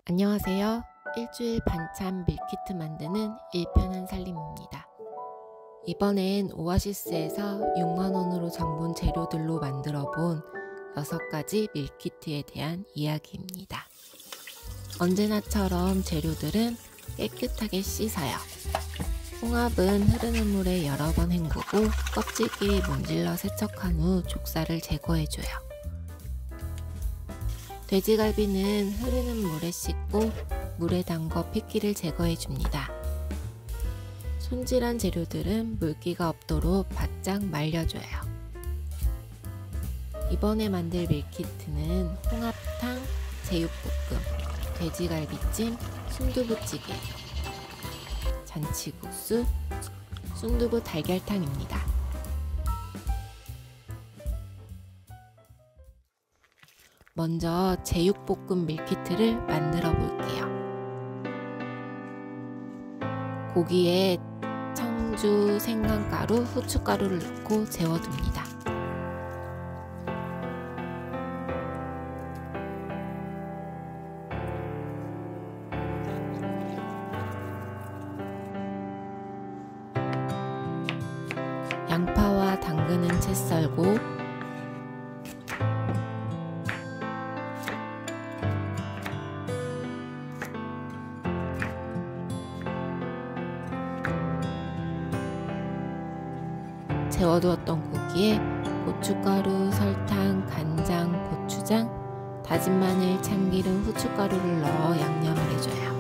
안녕하세요. 일주일 반찬 밀키트 만드는 일편한 살림입니다. 이번엔 오아시스에서 6만원으로 장본 재료들로 만들어 본 6가지 밀키트에 대한 이야기입니다. 언제나처럼 재료들은 깨끗하게 씻어요. 홍합은 흐르는 물에 여러 번 헹구고 껍질끼리 문질러 세척한 후 족살을 제거해줘요. 돼지갈비는 흐르는 물에 씻고 물에 담궈 핏기를 제거해줍니다. 손질한 재료들은 물기가 없도록 바짝 말려줘요. 이번에 만들 밀키트는 홍합탕, 제육볶음, 돼지갈비찜, 순두부찌개, 잔치국수, 순두부 달걀탕입니다. 먼저 제육볶음 밀키트를 만들어 볼게요. 고기에 청주, 생강가루, 후춧가루를 넣고 재워둡니다. 양파와 당근은 채 썰고 재워두었던 고기에 고춧가루, 설탕, 간장, 고추장, 다진 마늘, 참기름, 후춧가루를 넣어 양념을 해줘요.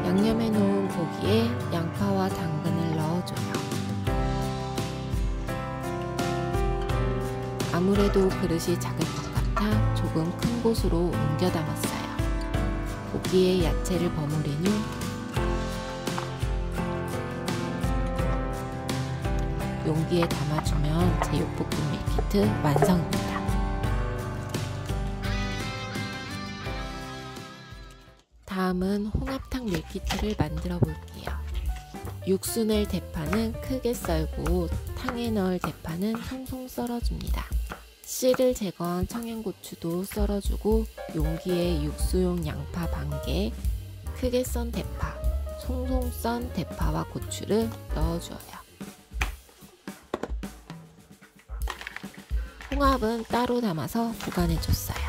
양념해 놓은 고기에 양파와 당근을 넣어줘요. 아무래도 그릇이 작을 것 같아 조금 큰 곳으로 옮겨 담았어요. 고기에 야채를 버무린 후 용기에 담아주면 제육볶음 밀키트 완성입니다. 다음은 홍합탕 밀키트를 만들어 볼게요. 육수 낼 대파는 크게 썰고 탕에 넣을 대파는 송송 썰어줍니다. 씨를 제거한 청양고추도 썰어주고 용기에 육수용 양파 반개, 크게 썬 대파, 송송 썬 대파와 고추를 넣어주어요. 홍합은 따로 담아서 보관해줬어요.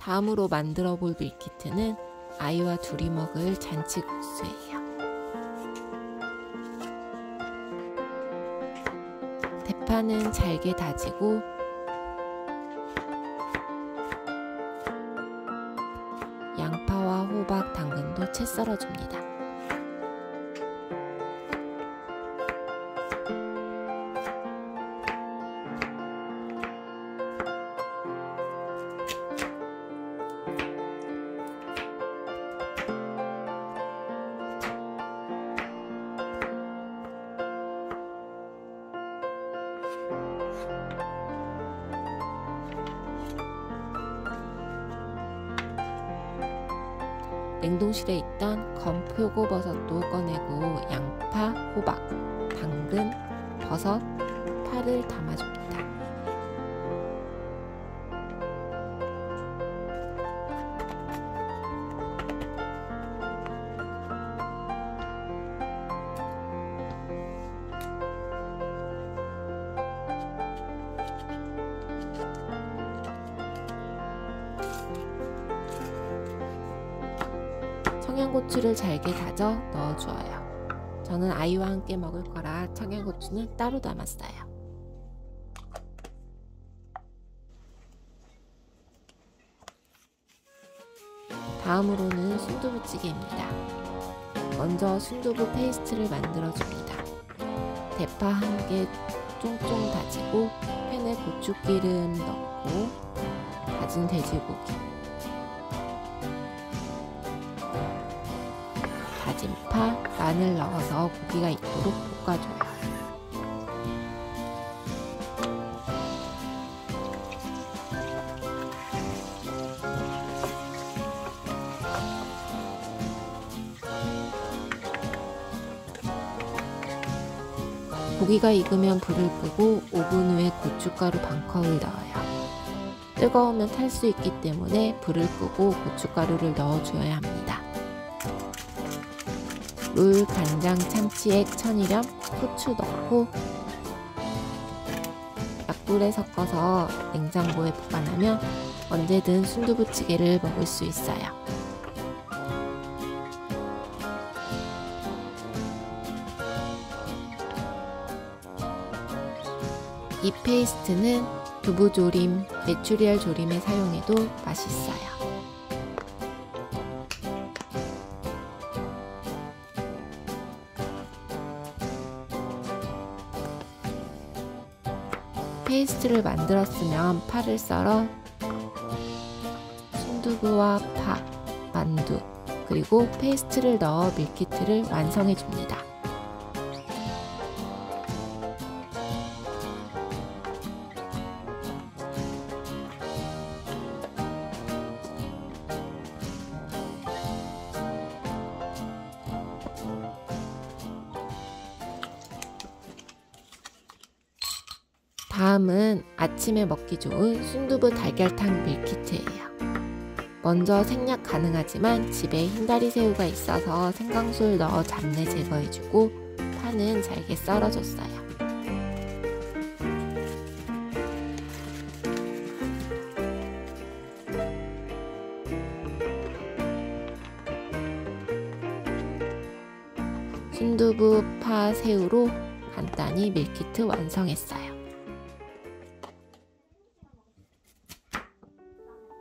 다음으로 만들어 볼 밀키트는 아이와 둘이 먹을 잔치국수예요. 대파는 잘게 다지고 양파와 호박, 당근도 채 썰어줍니다. 냉동실에 있던 검 표고버섯도 꺼내고 양파, 호박, 당근, 버섯, 파를 담아줍니다. 청양고추를 잘게 다져 넣어주어요. 저는 아이와 함께 먹을 거라 청양고추는 따로 담았어요. 다음으로는 순두부찌개입니다. 먼저 순두부 페이스트를 만들어줍니다. 대파 1개 쫑쫑 다지고 팬에 고추기름 넣고 다진 돼지고기, 다진 파, 마늘 넣어서 고기가 익도록 볶아줘요. 고기가 익으면 불을 끄고 오븐 후에 고춧가루 반컵을 넣어요. 뜨거우면 탈 수 있기 때문에 불을 끄고 고춧가루를 넣어줘야 합니다. 물, 간장, 참치액, 천일염, 후추 넣고 약불에 섞어서 냉장고에 보관하면 언제든 순두부찌개를 먹을 수 있어요. 이 페이스트는 두부조림, 메추리알 조림에 사용해도 맛있어요. 페이스트를 만들었으면 파를 썰어 순두부와 파, 만두, 그리고 페이스트를 넣어 밀키트를 완성해 줍니다. 다음은 아침에 먹기 좋은 순두부 달걀탕 밀키트예요. 먼저 생략 가능하지만 집에 흰다리 새우가 있어서 생강술 넣어 잡내 제거해주고 파는 잘게 썰어줬어요. 순두부, 파, 새우로 간단히 밀키트 완성했어요.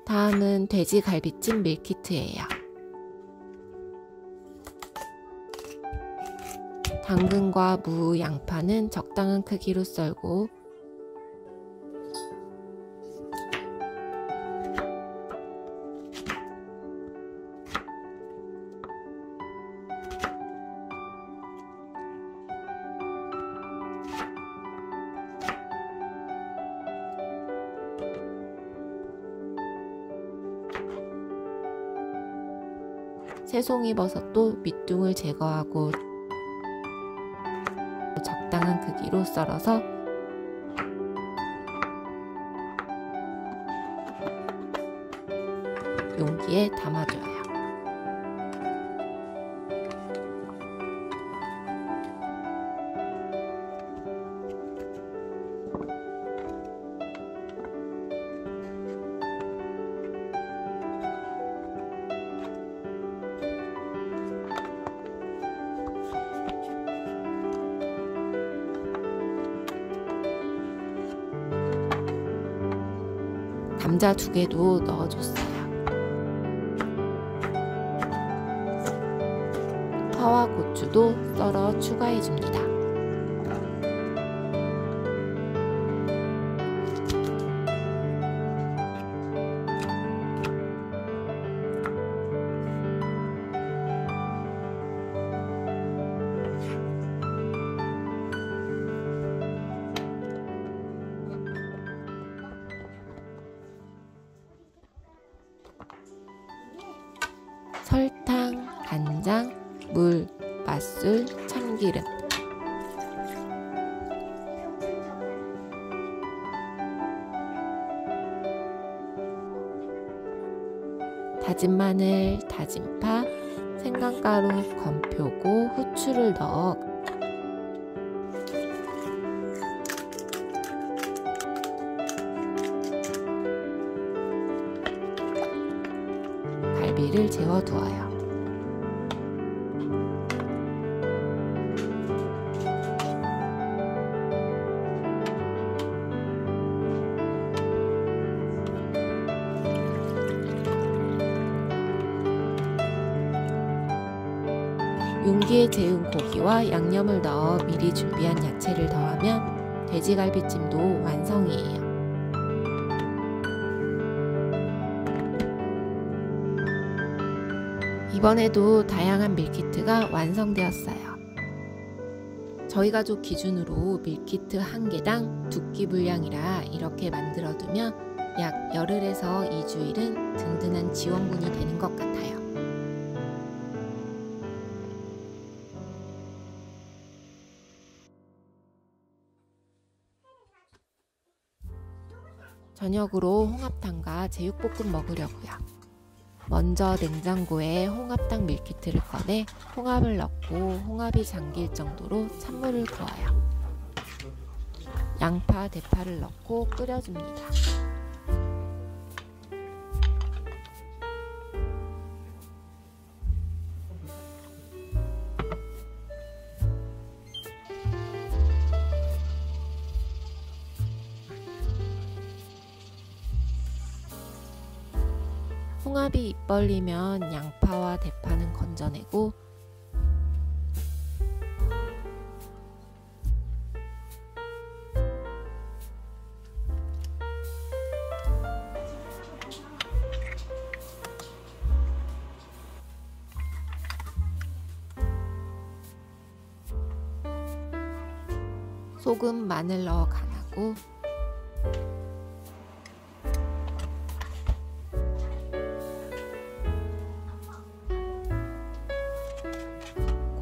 다음은 돼지 갈비찜 밀키트예요. 당근과 무, 양파는 적당한 크기로 썰고 새송이버섯도 밑둥을 제거하고 적당한 크기로 썰어서 용기에 담아줘요. 감자 2개도 넣어줬어요. 파와 고추도 썰어 추가해줍니다. 설탕, 간장, 물, 맛술, 참기름, 다진 마늘, 다진 파, 생강가루, 건표고, 후추를 넣어 갈비를 재워두어요. 용기에 재운 고기와 양념을 넣어 미리 준비한 야채를 더하면 돼지갈비찜도 완성이에요. 이번에도 다양한 밀키트가 완성되었어요. 저희 가족 기준으로 밀키트 1개당 2끼 분량이라 이렇게 만들어두면 약 열흘에서 2주일은 든든한 지원군이 되는 것 같아요. 저녁으로 홍합탕과 제육볶음 먹으려고요. 먼저 냉장고에 홍합탕 밀키트를 꺼내 홍합을 넣고 홍합이 잠길 정도로 찬물을 부어요. 양파, 대파를 넣고 끓여줍니다. 홍합이 입 벌리면 양파와 대파는 건져내고 소금, 마늘 넣어 간하고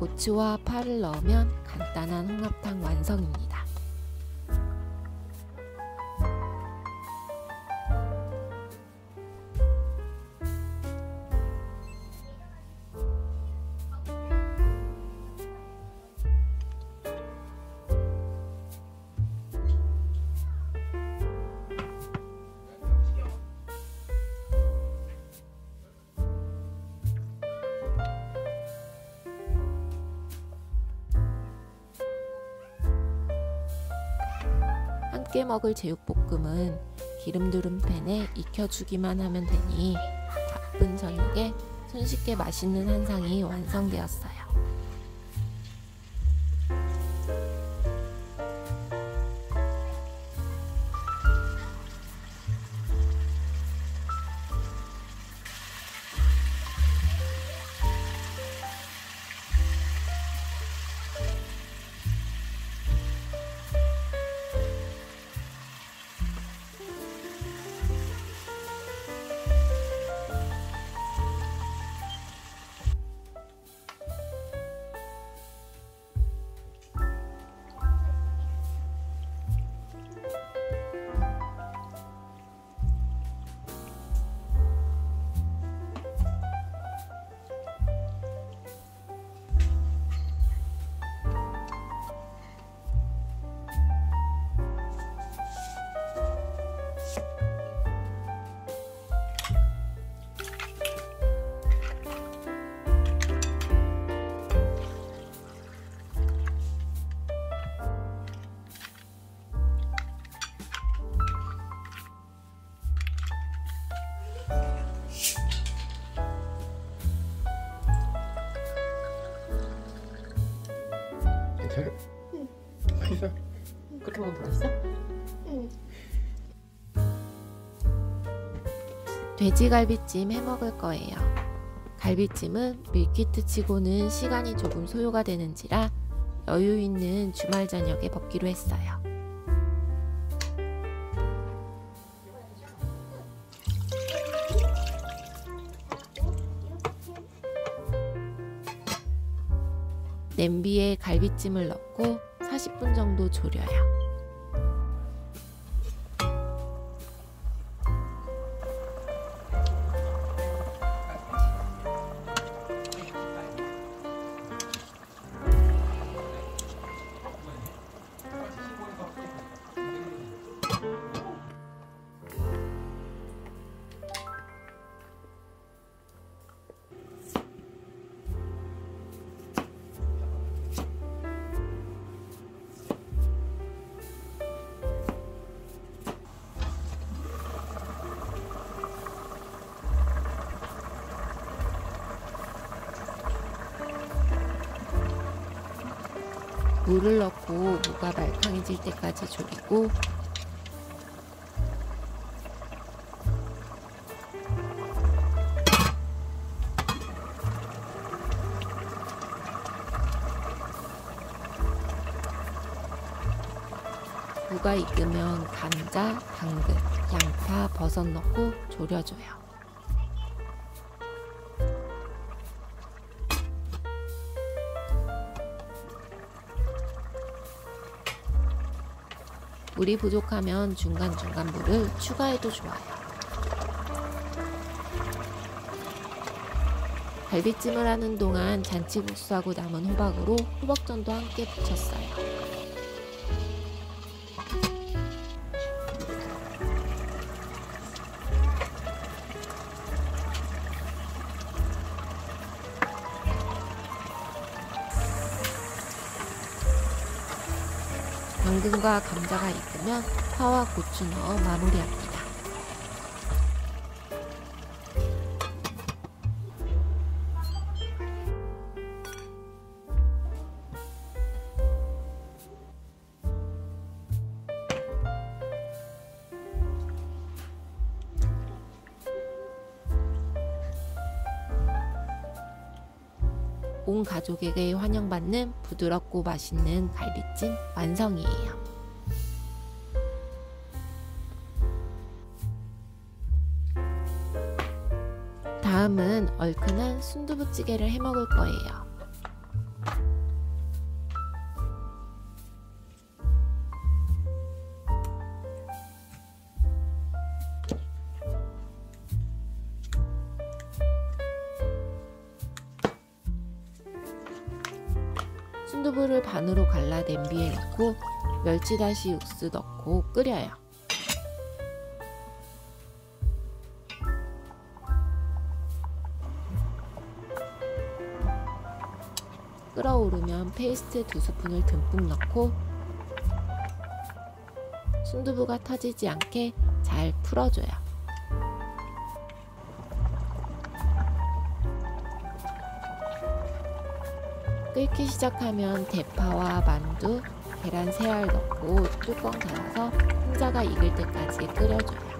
고추와 파를 넣으면 간단한 홍합탕 완성입니다. 함께 먹을 제육볶음은 기름 두른 팬에 익혀주기만 하면 되니 바쁜 저녁에 손쉽게 맛있는 한상이 완성되었어요. 괜찮아? 응. 맛있어? 그렇게 먹으면 맛있어? 응. 돼지갈비찜 해먹을 거예요. 갈비찜은 밀키트 치고는 시간이 조금 소요가 되는지라 여유 있는 주말 저녁에 먹기로 했어요. 냄비에 갈비찜을 넣고 40분 정도 졸여요. 물을 넣고 무가 말캉해질 때까지 졸이고 무가 익으면 감자, 당근, 양파, 버섯 넣고 졸여줘요. 물이 부족하면 중간중간 물을 추가해도 좋아요. 갈비찜을 하는 동안 잔치국수하고 남은 호박으로 호박전도 함께 부쳤어요. 당근과 감자가 익으면 파와 고추 넣어 마무리합니다. 온 가족에게 환영받는 부드럽고 맛있는 갈비찜 완성이에요. 다음은 얼큰한 순두부찌개를 해 먹을 거예요. 순두부를 반으로 갈라 냄비에 넣고 멸치다시 육수 넣고 끓여요. 끓어오르면 페이스트 2스푼을 듬뿍 넣고 순두부가 터지지 않게 잘 풀어줘요. 끓기 시작하면 대파와 만두, 계란 새알 넣고 뚜껑 닫아서 흰자가 익을 때까지 끓여줘요.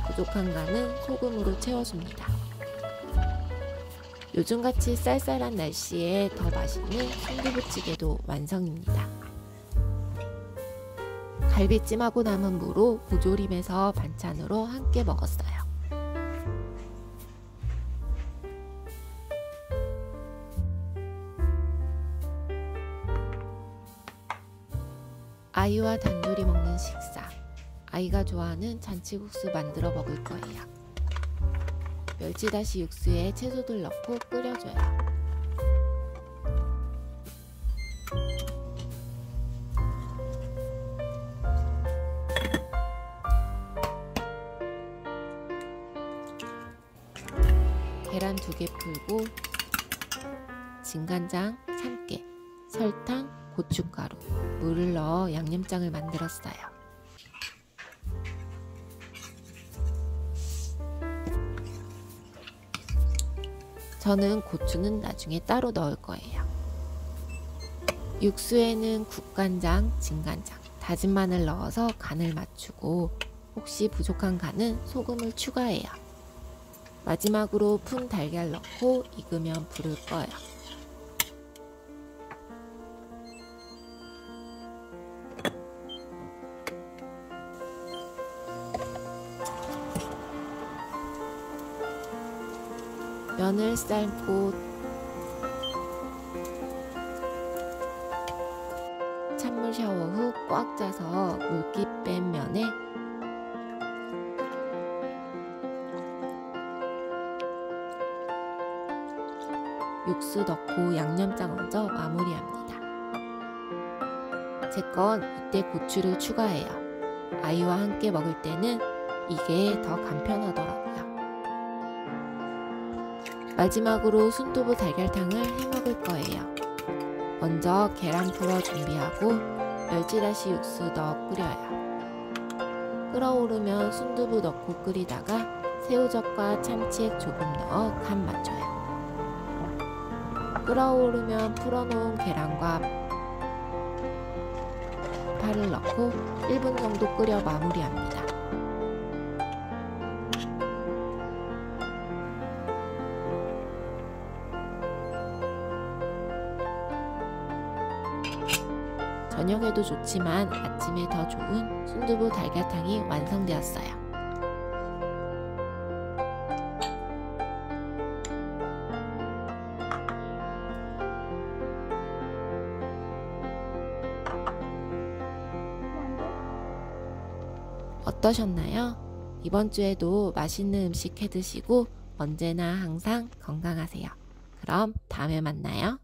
부족한 간은 소금으로 채워줍니다. 요즘같이 쌀쌀한 날씨에 더 맛있는 순두부찌개도 완성입니다. 갈비찜하고 남은 무로 무조림해서 반찬으로 함께 먹었어요. 아이와 단둘이 먹는 식사. 아이가 좋아하는 잔치국수 만들어 먹을 거예요. 멸치다시 육수에 채소들 넣고 끓여줘요. 계란 2개 풀고 진간장 3개, 설탕, 고춧가루, 물을 넣어 양념장을 만들었어요. 저는 고추는 나중에 따로 넣을 거예요. 육수에는 국간장, 진간장, 다진 마늘 넣어서 간을 맞추고 혹시 부족한 간은 소금을 추가해요. 마지막으로 푼 달걀 넣고 익으면 불을 꺼요. 면을 삶고 찬물 샤워 후 꽉 짜서 물기 뺀 면에 육수 넣고 양념장 얹어 마무리합니다. 제 건 이때 고추를 추가해요. 아이와 함께 먹을 때는 이게 더 간편하더라고요. 마지막으로 순두부 달걀탕을 해 먹을 거예요. 먼저 계란 풀어 준비하고 멸치다시 육수 넣어 끓여요. 끓어오르면 순두부 넣고 끓이다가 새우젓과 참치액 조금 넣어 간 맞춰요. 끓어오르면 풀어놓은 계란과 파를 넣고 1분 정도 끓여 마무리합니다. 저녁에도 좋지만 아침에 더 좋은 순두부 달걀탕이 완성되었어요. 어떠셨나요? 이번 주에도 맛있는 음식 해 드시고 언제나 항상 건강하세요. 그럼 다음에 만나요.